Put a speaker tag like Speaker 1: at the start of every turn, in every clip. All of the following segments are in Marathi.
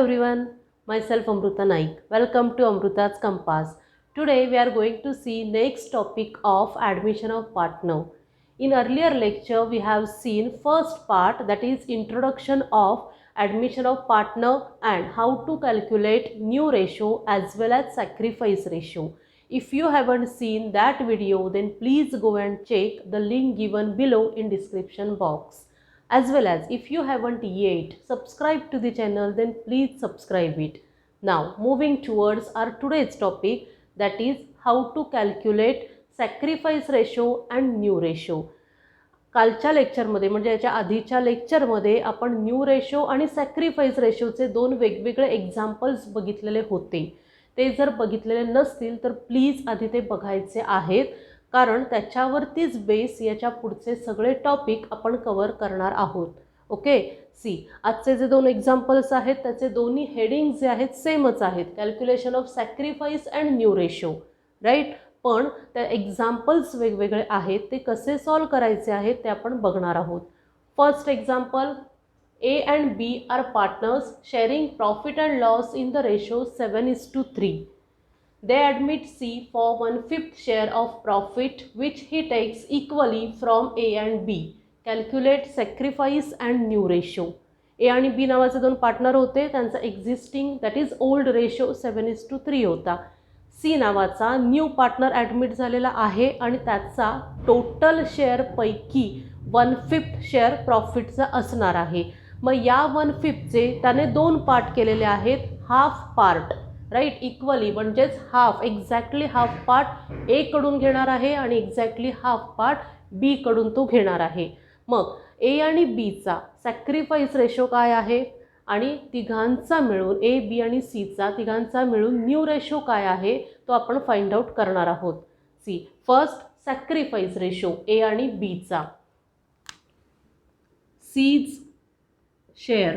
Speaker 1: everyone, myself Amruta Naik. Welcome to Amruta's Compass. Today we are going to see next topic of admission of partner. In earlier lecture we have seen first part, that is introduction of admission of partner and how to calculate new ratio as well as sacrifice ratio. If you haven't seen that video, then please go and check the link given below in description box. As well as if you haven't yet subscribed to the channel, then please subscribe it. Now moving towards our today's topic, that is how to calculate sacrifice ratio and new ratio. कालच्या लेक्चरमध्ये म्हणजे याच्या आधीच्या लेक्चरमध्ये आपण न्यू रेशो आणि सॅक्रिफाईस रेशोचे दोन वेगवेगळे एक्झाम्पल्स बघितलेले होते. ते जर बघितलेले नसतील तर प्लीज आधी ते बघायचे आहेत, कारण त्याच्यावरतीच बेस याच्या पुढचे सगळे टॉपिक आपण कव्हर करणार आहोत. ओके, सी आजचे जे दोन एक्झाम्पल्स आहेत त्याचे दोन्ही हेडिंग जे आहेत सेमच आहेत, calculation of sacrifice and new ratio, right. पण त्या एक्झाम्पल्स वेगवेगळे आहेत, ते कसे सॉल्व करायचे आहेत ते आपण बघणार आहोत. First example, A and B are partners sharing profit and loss in the ratio 7:3. They admit C for 1/5 share of profit which he takes equally from A and B. Calculate sacrifice and new ratio. A आणि B नावाचे दोन पार्टनर होते, त्यांचा existing that is old ratio 7:3 होता. सी नावाचा न्यू पार्टनर ॲडमिट झालेला आहे आणि त्याचा टोटल शेअरपैकी 1/5 शेअर प्रॉफिटचा असणार आहे. मग या 1/5चे त्याने दोन पार्ट केलेले आहेत, हाफ पार्ट, राईट, इक्वली, म्हणजेच half, exactly half part A कडून घेणार आहे आणि एक्झॅक्टली हाफ पार्ट बी कडून तो घेणार आहे. मग ए आणि बीचा सॅक्रिफाईस रेशो काय आहे आणि तिघांचा मिळून ए बी आणि सीचा तिघांचा मिळून न्यू रेशो काय आहे तो आपण फाइंड आउट करणार आहोत. C first sacrifice ratio A आणि बीचा. C's share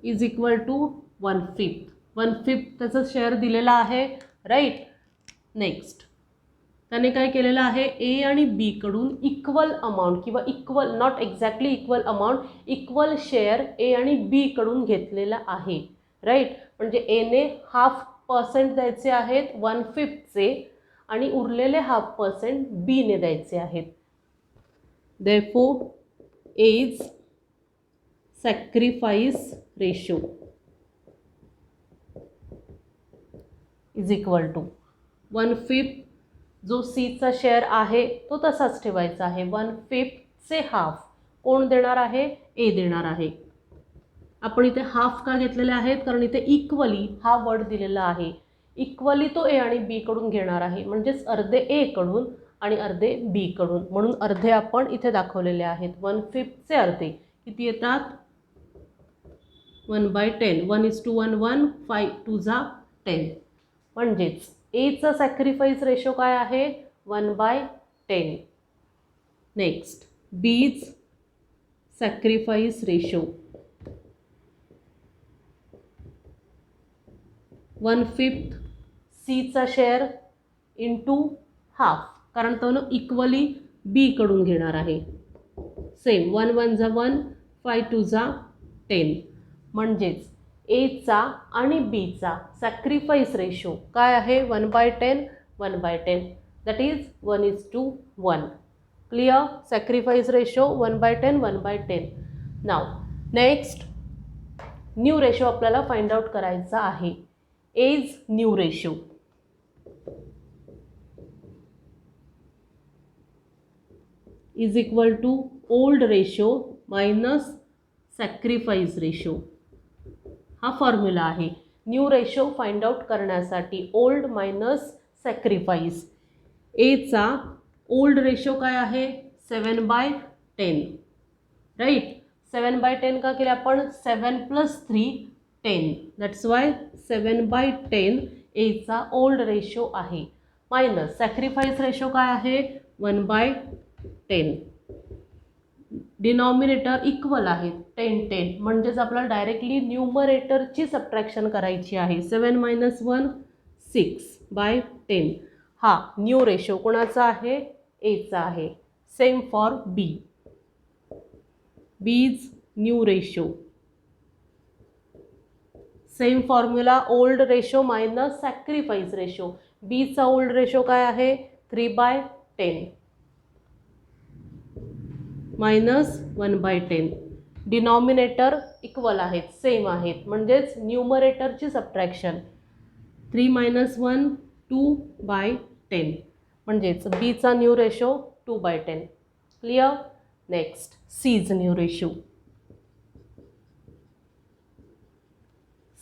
Speaker 1: is equal to 1/5. 1/5 त्याचं शेअर दिलेला आहे, राईट. नेक्स्ट त्याने काय केलेलं आहे, ए आणि बी कडून इक्वल अमाऊंट किंवा equal, not exactly equal amount, equal share A आणि बी कडून घेतलेला आहे, राईट. म्हणजे एने 0.5% द्यायचे आहेत 1/5चे आणि उरलेले 0.5% बीने द्यायचे आहेत. Therefore as sacrifice ratio is equal to 1/5. जो सीचा शेअर आहे तो तसाच ठेवायचा आहे, 1/5चे हाफ कोण देणार आहे, ए देणार आहे. आपण इथे हाफ का घेतलेले आहेत, कारण इथे इक्वली हा वर्ड दिलेला आहे. इक्वली तो ए आणि बी कडून घेणार आहे, म्हणजेच अर्धे ए कडून आणि अर्धे बी कडून, म्हणून अर्धे आपण इथे दाखवलेले आहेत. 1/5चे अर्धे किती येतात, 1/10. 1:1 1, 5 2 10. म्हणजेच एचा सॅक्रिफाईस रेशो काय आहे, 1/10. नेक्स्ट बीज सॅक्रिफाईस रेशो 1/5 सीचा शेअर इंटू हाफ, कारण तो इक्वली बी कडून घेणार आहे. सेम 1 1 1, 5 2 10. म्हणजेच एचा आणि बीचा सॅक्रिफाईस रेशो काय आहे, 1/10 1/10, that is 1:1. Clear, sacrifice ratio 1/10 1/10. Now next new ratio आपल्याला फाइंड आउट करायचा आहे. As new ratio is equal to old ratio minus sacrifice ratio. हा फॉर्म्युला आहे न्यू रेशो फाइंड आउट करण्यासाठी, ओल्ड मायनस सॅक्रिफाईस. एचा ओल्ड रेशो काय आहे, 7/10, राईट. 7/10 का केले आपण, 7 + 3 10, दॅट्स वाय 7/10 एचा ओल्ड रेशो आहे. मायनस सॅक्रिफाईस रेशो काय आहे, 1/10. डिनॉमिनेटर इक्वल आहे 10 10, म्हणजेच आपल्याला डायरेक्टली न्यूमरेटरची सबट्रॅक्शन करायची आहे. 7 - 1 6/10. हा न्यू रेशो कोणाचा आहे, एचा आहे. सेम फॉर बी. बीज new ratio same formula, old ratio minus sacrifice ratio. बीचा ओल्ड रेशो काय आहे 3/10 मायनस 1/10. डिनॉमिनेटर इक्वल आहेत, सेम आहेत, म्हणजेच न्यूमरेटरची सबट्रॅक्शन. 3 - 1 2/10 म्हणजेच बीचा new ratio 2/10. Clear. Next C's new ratio.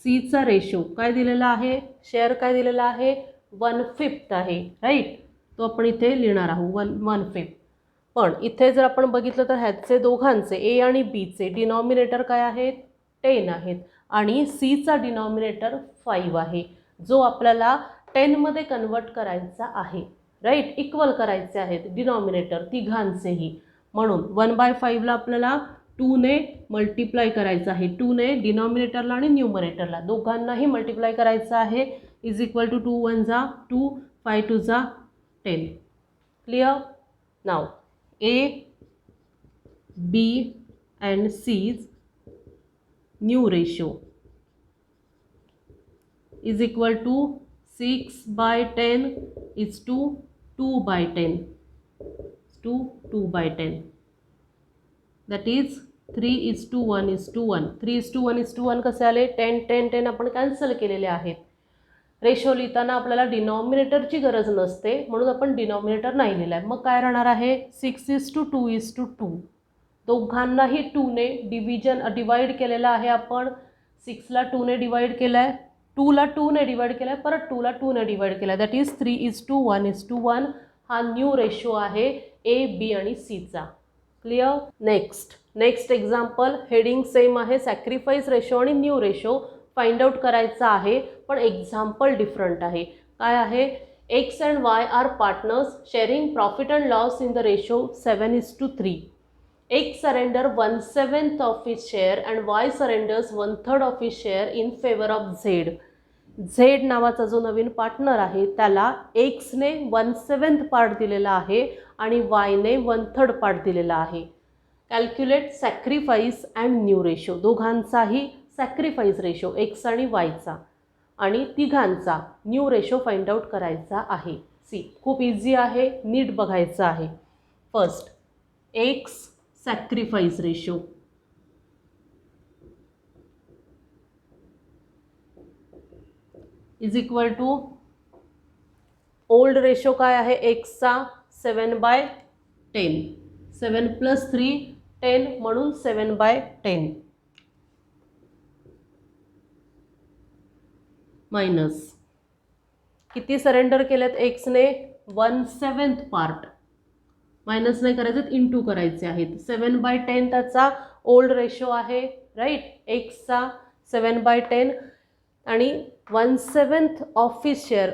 Speaker 1: सीचा रेशो काय दिलेला आहे, शेअर काय दिलेला आहे 1/5 आहे, राईट. तो आपण इथे लिहिणार आहोत 1/5. पण इथे जर आपण बघितलं तर ह्याचे दोघांचे ए आणि बीचे डिनॉमिनेटर काय आहेत 10 आहेत आणि सीचा डिनॉमिनेटर 5 आहे, जो आपल्याला 10 मध्ये कन्वर्ट करायचा आहे, राईट. इक्वल करायचे आहेत डिनॉमिनेटर तिघांचेही. म्हणून 1/5ला आपल्याला 2 ने मल्टिप्लाय करायचं आहे. 2 ने डिनॉमिनेटरला आणि न्यूमरेटरला दोघांनाही मल्टिप्लाय करायचं आहे. इज इक्वल टू 2 1 जा 2 5 2 जा 10. Clear. Now A, B and C's new ratio is equal to 6/10 is to 2/10 to 2/10. That is 3:1:1. 3:1:1 कसे आले 10 10 10 आपण कॅन्सल केलेले आहेत. रेशो लिहिताना आपल्याला डिनॉमिनेटरची गरज नसते म्हणून आपण डिनॉमिनेटर नाही लिहिला आहे. मग काय राहणार आहे 6:2:2. दोघांनाही 2 ने डिवाइड केलेला आहे आपण. 6ला 2 ने डिवाइड केला आहे, 2ला 2 ने डिवाइड केला आहे, परत 2ला 2 ने डिवाइड केला आहे. That is 3:1:1. हा न्यू रेशो आहे ए बी आणि सीचा. Clear. Next example. Heading same आहे, सॅक्रिफाईस रेशो आणि न्यू रेशो फाइंड आउट करायचा आहे, पण एक्झाम्पल डिफरंट आहे. काय आहे X and Y are partners sharing profit and loss in the ratio 7:3. X surrender 1/7 of his share and Y surrenders 1/3 of his share in favor of Z. Z नावाचा जो नवीन पार्टनर आहे त्याला Xने 1/7 पार्ट दिलेला आहे आणि Yने 1/3 पार्ट दिलेला आहे. Calculate sacrifice and new ratio. दोघांचाही सॅक्रिफाईस रेशो एक्स आणि वायचा आणि तिघांचा न्यू रेशो फाइंड आउट करायचा आहे. सी खूप इझी आहे, नीट बघायचं आहे. First X sacrifice ratio is equal to old ratio काय आहे एक्सचा 7/10. 7 + 3 10 म्हणून 7/10 मायनस किती सरेंडर केलेत एक्सने 1/7 पार्ट. मायनस नाही करायचं, इंटू करायचे आहेत. 7/10 त्याचा ओल्ड रेशो आहे, राईट. एक्सचा 7/10 आणि 1/7 ऑफ हिज शेअर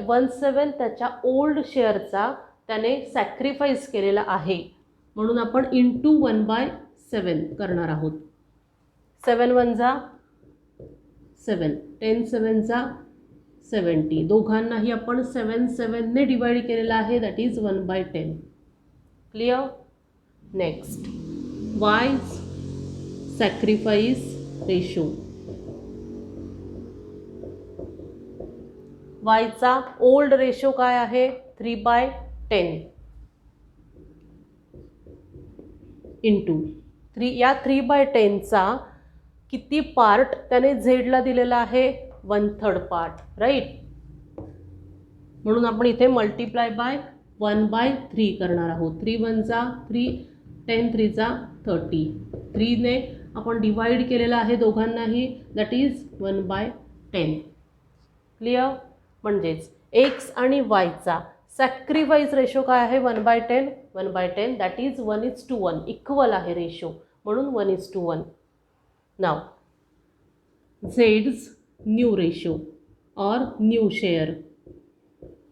Speaker 1: 1/7 त्याच्या ओल्ड शेअरचा त्याने सॅक्रिफाईस केलेला आहे म्हणून आपण इंटू 1/7 करणार आहोत. 7 1 जा 7 10 7 जा 70. दोघांनाही आपण 7 7 ने डिवाइड केलेला आहे. That is 1/10. Clear. Next Y sacrifice ratio. वायचा ओल्ड रेशो काय आहे 3/10 इंटू 3. या 3/10चा किती पार्ट त्याने झेडला दिलेला आहे 1/3 पार्ट, राईट. म्हणून आपण इथे मल्टिप्लाय बाय 1/3 करणार आहोत. 3 1 जा 3 10 3 जा 30. 3 ने आपण डिवाइड केलेला आहे दोघांनाही. That is 1/10. क्लिअर. म्हणजेच एक्स आणि वायचा सॅक्रिफाईस रेशो काय आहे 1/10. 1/10 दॅट इज 1:1. इक्वल आहे रेशो म्हणून 1:1. नाव झेड्स न्यू रेशो और न्यू शेअर.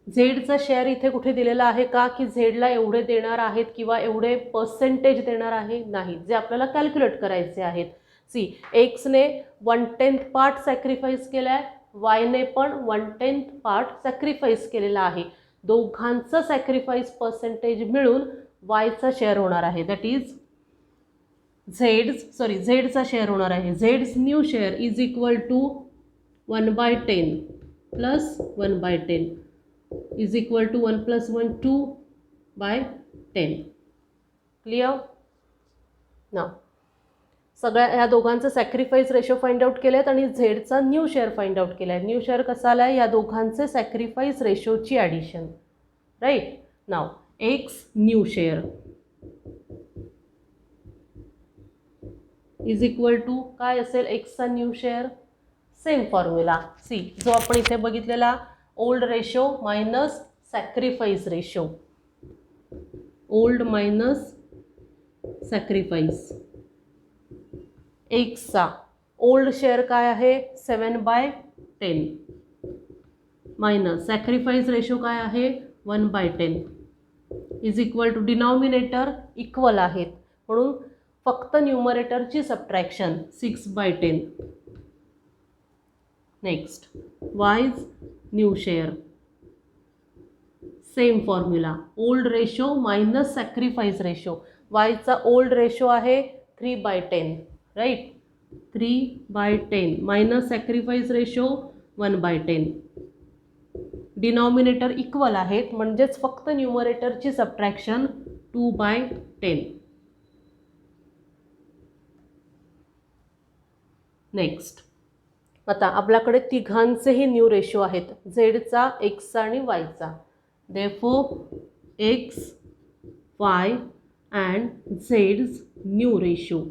Speaker 1: झेडचा शेअर इथे कुठे दिलेला आहे का की झेडला एवढे देणार आहेत किंवा एवढे पर्सेंटेज देणार आहे, नाही. जे आपल्याला कॅल्क्युलेट करायचे आहेत. सी एक्सने 1/10 पार्ट सॅक्रिफाईस केला आहे, वायने पण 1/10 पार्ट सॅक्रिफाईस केलेला आहे. दोघांचं सॅक्रिफाईस पर्सेंटेज मिळून वायचा शेअर होणार आहे. दॅट इज झेडचा शेअर होणार आहे. झेड्स new share is equal to 1/10 plus 1/10 is equal to 1 plus 1 2/10. Clear. ना सगळ्या ह्या दोघांचं सॅक्रिफाईस रेशो फाइंड आउट केलेत आणि झेडचा न्यू शेअर फाइंड आउट केला आहे. न्यू शेअर कसा आला आहे, या दोघांचे सॅक्रिफाईस रेशोची ॲडिशन. राईट. नाव X new share is equal to काय असेल, एक्सचा न्यू शेअर सेम फॉर्म्युला सी जो आपण इथे बघितलेला, old ratio minus sacrifice ratio. Old minus sacrifice. एक्सचा ओल्ड शेअर काय आहे 7/10 मायनस सॅक्रिफाईस रेशो काय आहे 1/10 is equal to denominator equal आहेत म्हणून फक्त न्यूमरेटरची subtraction 6/10. Next Y's new share same formula, old ratio minus sacrifice ratio. वायचा ओल्ड रेशो आहे 3/10 right. 3/10 minus sacrifice ratio 1/10. Denominator equal आहेत म्हणजेच फक्त न्यूमरेटरची सबट्रॅक्शन 2/10. नेक्स्ट आता आपल्याकडे तिघांचेही न्यू रेशो आहेत, झेडचा, एक्सचा आणि वायचा. देअरफॉर एक्स, वाय अँड झेड्स new ratio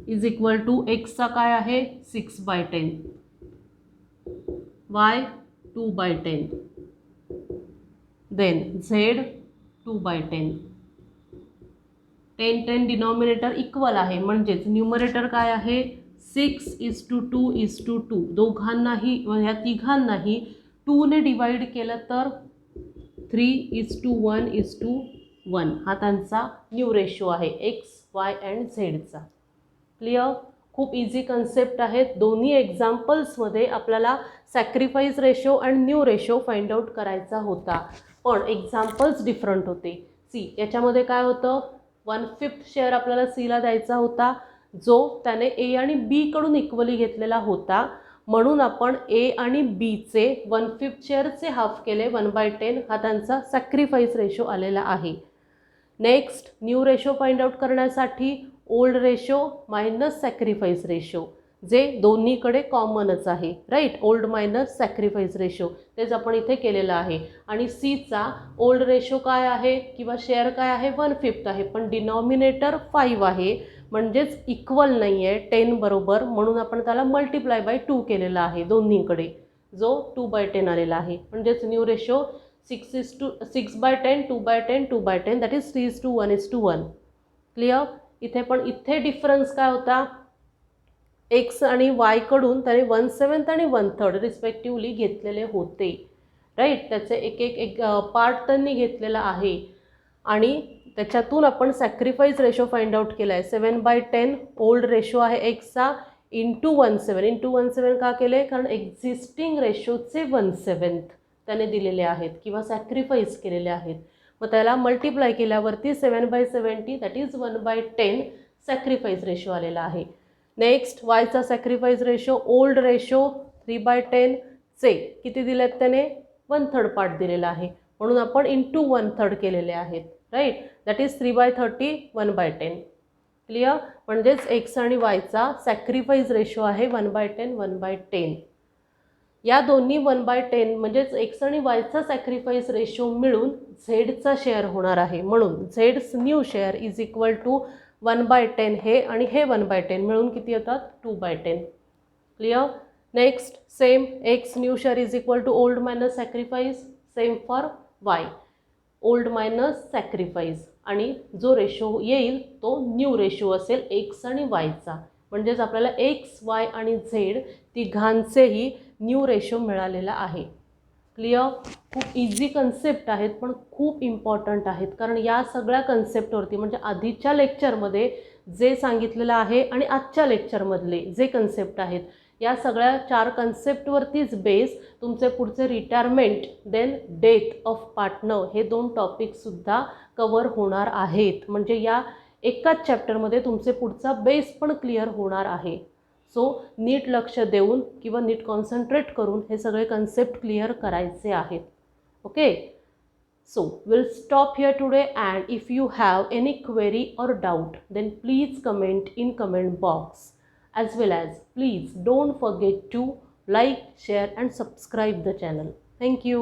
Speaker 1: is equal to एक्सचा काय आहे 6/10, Y 2/10, then Z 2/10. 10 denominator equal आहे म्हणजेच न्यूमरेटर काय आहे 6:2:2. दोघांनाही ह्या तिघांनाही 2ने डिवाइड केलं तर 3:1:1 हा त्यांचा न्यू रेशो आहे एक्स, वाय अँड झेडचा. क्लिअर. खूप इझी कन्सेप्ट आहेत. दोन्ही एक्झाम्पल्समध्ये आपल्याला sacrifice ratio and new ratio find out करायचा होता पण एक्झाम्पल्स डिफरंट होते. सी याच्यामध्ये काय होतं 1/5 शेअर आपल्याला सीला द्यायचा होता जो त्याने ए आणि बी कडून इक्वली घेतलेला होता म्हणून आपण ए आणि बीचे 1/5 शेअरचे हाफ केले 1/10 हा त्यांचा सॅक्रिफाईस रेशो आलेला आहे. Next new ratio find out करण्यासाठी old ratio minus sacrifice ratio जे दोन्हीकडे कॉमनच आहे right. Old minus sacrifice ratio तेच आपण इथे केलेलं आहे. आणि सीचा ओल्ड रेशो काय आहे किंवा शेअर काय आहे 1/5 आहे पण डिनॉमिनेटर 5 आहे म्हणजेच इक्वल नाही आहे 10 बरोबर म्हणून आपण त्याला मल्टिप्लाय बाय 2 केलेला आहे दोन्हीकडे जो 2/10 आलेला आहे म्हणजेच new ratio 6/10 2/10 2/10 that is 3:1:1. Clear. इथे पण इथे डिफरन्स काय होता एक्स आणि वाय कडून त्याने 1/7 आणि 1/3 रिस्पेक्टिव्हली घेतलेले होते राईट. त्याचे एक एक पार्ट त्यांनी घेतलेला आहे आणि त्याच्यातून आपण सॅक्रिफाईस रेशो फाइंड आउट केला आहे 7/10 ओल्ड रेशो आहे एक्सचा इंटू 1/7 का केले कारण एक्झिस्टिंग रेशोचे 1/7 त्याने दिलेले आहेत किंवा सॅक्रिफाईस केलेले आहेत मग त्याला मल्टिप्लाय केल्यावरती 7/70 दॅट इज 1/10 सॅक्रिफाईस रेशो आलेला आहे. नेक्स्ट वायचा सॅक्रिफाईस रेशो ओल्ड रेशो 3/10 चे किती दिलेत त्याने 1/3 पार्ट दिलेला आहे म्हणून आपण इंटू 1/3 केलेले आहेत राईट. That is 3/30 1/10. क्लिअर. म्हणजेच एक्स आणि वायचा सॅक्रिफाईस रेशो आहे 1/10 1/10. या दोन्ही 1/10 म्हणजेच एक्स आणि वायचा सॅक्रिफाईस रेशो मिळून झेडचा शेअर होणार आहे म्हणून झेड्स new share is equal to 1/10 हे आणि हे 1/10 मिळून किती येतात 2/10. Clear. Next same X new share is equal to old minus sacrifice same for Y old minus sacrifice आणि जो रेशो येईल तो न्यू रेशो असेल एक्स आणि वायचा म्हणजेच आपल्याला एक्स, वाय आणि झेड तिघांचेही न्यू रेशो मिळालेला आहे. क्लिअर. खूप इझी कन्सेप्ट आहेत पण खूप इम्पॉर्टंट आहेत कारण या सगळ्या कन्सेप्टवरती म्हणजे आधीच्या लेक्चरमध्ये जे सांगितलेलं आहे आणि आजच्या लेक्चरमधले जे कन्सेप्ट आहेत या सगळ्या 4 कन्सेप्टवरतीच बेस तुमचे पुढचे retirement then death of partner हे 2 टॉपिकसुद्धा कवर होणार आहेत म्हणजे या एकाच चॅप्टरमध्ये तुमचे पुढचा बेस पण क्लिअर होणार आहे. सो नीट लक्ष देऊन किंवा नीट कॉन्सन्ट्रेट करून हे सगळे कन्सेप्ट क्लिअर करायचे आहेत. Okay, so we'll stop here today, and if you have any query or doubt, then please comment in comment box, as well as please don't forget to like, share and subscribe the channel. Thank you.